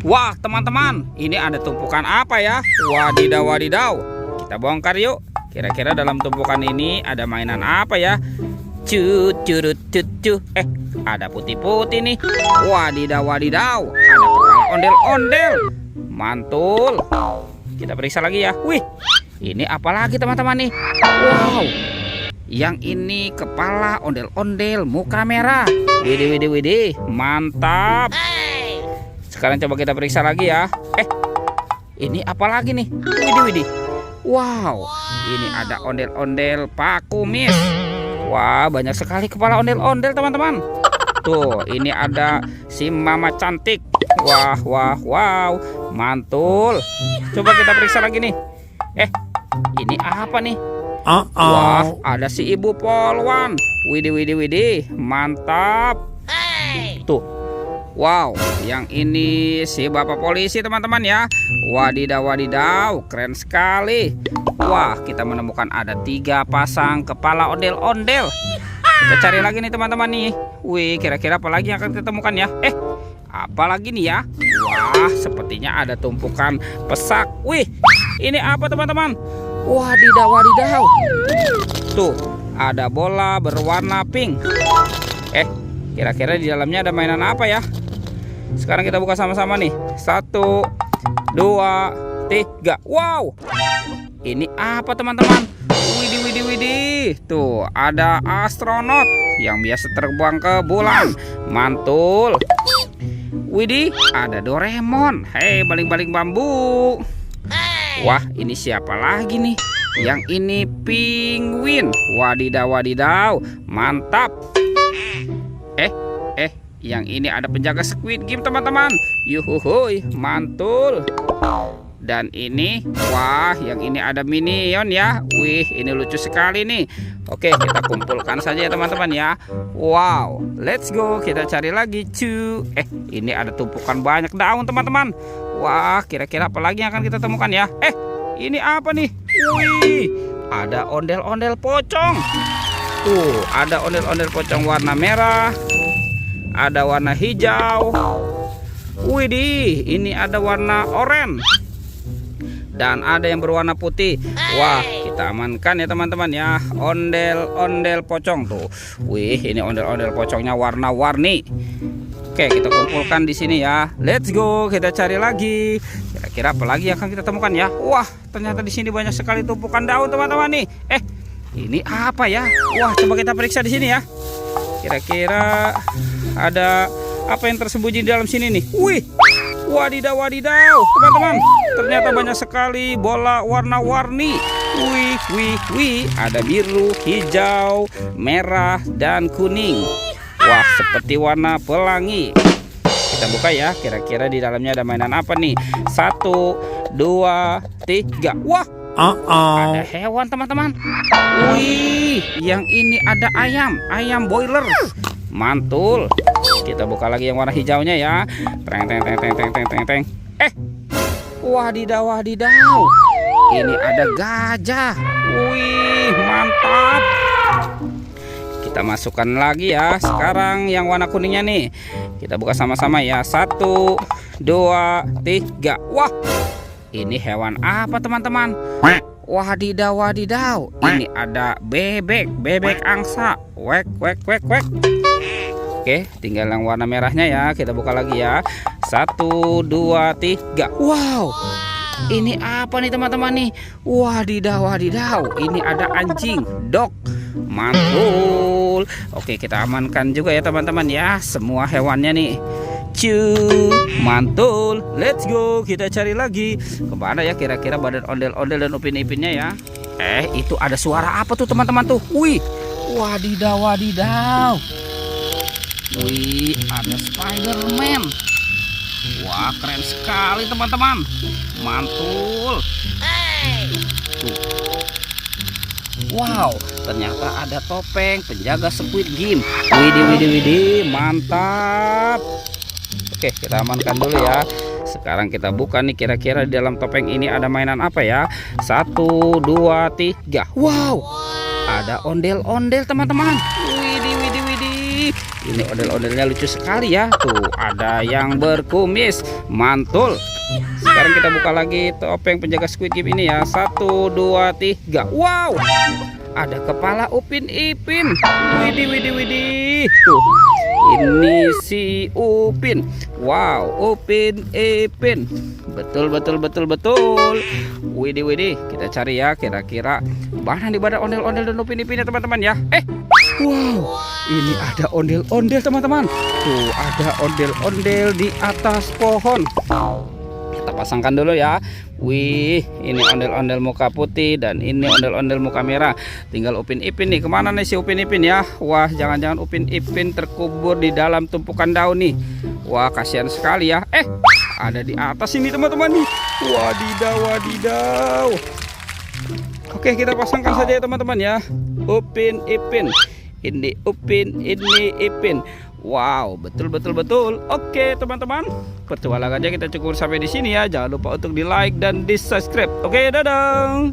Wah, teman-teman, ini ada tumpukan apa ya? Wadidaw, wadidaw. Kita bongkar yuk. Kira-kira dalam tumpukan ini ada mainan apa ya? Curut cucu. Ada putih-putih nih. Wadidaw, wadidaw. Ada kepala ondel-ondel. Mantul. Kita periksa lagi ya. Wih, ini apa lagi teman-teman nih? Wow, yang ini kepala ondel-ondel muka merah. Widih, widih, widih. Mantap. Sekarang coba kita periksa lagi ya. Ini apa lagi nih? Widih, widih. Wow, ini ada ondel-ondel Pak Kumis. Wah, banyak sekali kepala ondel-ondel teman-teman. Tuh, ini ada si Mama cantik. Wah, wah, wow. Mantul. Coba kita periksa lagi nih. Ini apa nih? Wah, ada si Ibu Polwan. Widih, widih, widih. Mantap. Tuh. Wow, yang ini si Bapak Polisi teman-teman ya. Wadidaw, wadidaw, keren sekali. Wah, kita menemukan ada 3 pasang kepala ondel-ondel. Kita cari lagi nih teman-teman nih. Wih, kira-kira apa lagi yang akan kita temukan ya? Apa lagi nih ya? Wah, sepertinya ada tumpukan pesak. Wih, ini apa teman-teman? Wadidaw, wadidaw. Tuh, ada bola berwarna pink. Kira-kira di dalamnya ada mainan apa ya? Sekarang kita buka sama-sama nih. 1, 2, 3. Wow, ini apa teman-teman? Widih, widih, widih. Tuh, ada astronot yang biasa terbang ke bulan. Mantul. Widih, ada Doraemon. Hei, baling-baling bambu. Wah, ini siapa lagi nih? Yang ini penguin. Wadidaw, wadidaw. Mantap. Yang ini ada penjaga Squid Game teman-teman. Yuhuhuy, mantul. Dan ini, wah, yang ini ada Minion ya. Wih, ini lucu sekali nih. Oke, kita kumpulkan saja ya teman-teman ya. Wow, let's go. Kita cari lagi cu. Ini ada tumpukan banyak daun teman-teman. Wah, kira-kira apa lagi yang akan kita temukan ya? Ini apa nih? Wih, ada ondel-ondel pocong. Tuh, ada ondel-ondel pocong warna merah. Ada warna hijau. Widih, ini ada warna oranye. Dan ada yang berwarna putih. Wah, kita amankan ya teman-teman ya. Ondel-ondel pocong tuh. Wih, ini ondel-ondel pocongnya warna-warni. Oke, kita kumpulkan di sini ya. Let's go, kita cari lagi. Kira-kira apa lagi yang akan kita temukan ya? Wah, ternyata di sini banyak sekali tumpukan daun teman-teman nih. Ini apa ya? Wah, coba kita periksa di sini ya. Kira-kira ada apa yang tersembunyi di dalam sini nih? Wih, wadidaw, wadidaw, teman-teman. Ternyata banyak sekali bola warna-warni. Wih, wih, wih. Ada biru, hijau, merah, dan kuning. Wah, seperti warna pelangi. Kita buka ya. Kira-kira di dalamnya ada mainan apa nih? 1, 2, 3. Wah, ada hewan teman-teman. Wih, yang ini ada ayam boiler. Mantul. Kita buka lagi yang warna hijaunya ya. Teng teng teng teng teng teng teng teng. Wadidaw, wadidaw. Ini ada gajah. Wih, mantap. Kita masukkan lagi ya. Sekarang yang warna kuningnya nih. Kita buka sama-sama ya. 1, 2, 3. Wah, ini hewan apa teman-teman? Wadidaw, wadidaw. Ini ada bebek angsa. Wek, wek, wek, wek. Oke, tinggal yang warna merahnya ya. Kita buka lagi ya. 1, 2, 3. Wow, ini apa nih teman-teman nih? Wadidaw, wadidaw. Ini ada anjing, dog. Mantul. Oke, kita amankan juga ya teman-teman ya. Semua hewannya nih. Mantul. Let's go. Kita cari lagi. Kemana ya kira-kira badan ondel-ondel dan upin-ipinnya ya? Itu ada suara apa tuh teman-teman tuh? Wih, wadidaw, wadidaw. Wih, ada Spider-Man. Wah, keren sekali teman-teman. Mantul. Tuh. Wow, ternyata ada topeng penjaga Squid Game. Widih, widih, widih, mantap. Oke, kita amankan dulu ya. Sekarang kita buka nih, kira-kira di dalam topeng ini ada mainan apa ya? 1, 2, 3. Wow, ada ondel-ondel teman-teman. Widih, widih, widih. Ini ondel-ondelnya lucu sekali ya. Tuh, ada yang berkumis, mantul. Sekarang kita buka lagi topeng penjaga Squid Game ini ya. 1, 2, 3. Wow, ada kepala Upin Ipin. Widih, widih, widih. Tuh, ini si Upin. Wow, Upin Ipin. Betul, betul, betul, betul. Widih, widih. Kita cari ya, kira-kira mana nih pada ondel-ondel dan Upin Ipinnya teman-teman ya. Wow, ini ada ondel-ondel teman-teman. Tuh, ada ondel-ondel di atas pohon. Kita pasangkan dulu ya. Wih, ini ondel-ondel muka putih dan ini ondel-ondel muka merah. Tinggal Upin Ipin nih. Kemana nih si Upin Ipin ya? Wah, jangan-jangan Upin Ipin terkubur di dalam tumpukan daun nih. Wah, kasihan sekali ya. Ada di atas ini teman-teman nih. Wadidaw, wadidaw. Oke, kita pasangkan saja ya teman-teman ya. Upin Ipin. Ini Upin, ini Ipin. Wow, betul, betul, betul. Oke teman-teman, petualangannya kita cukup sampai di sini ya. Jangan lupa untuk di like dan di subscribe. Oke, dadah.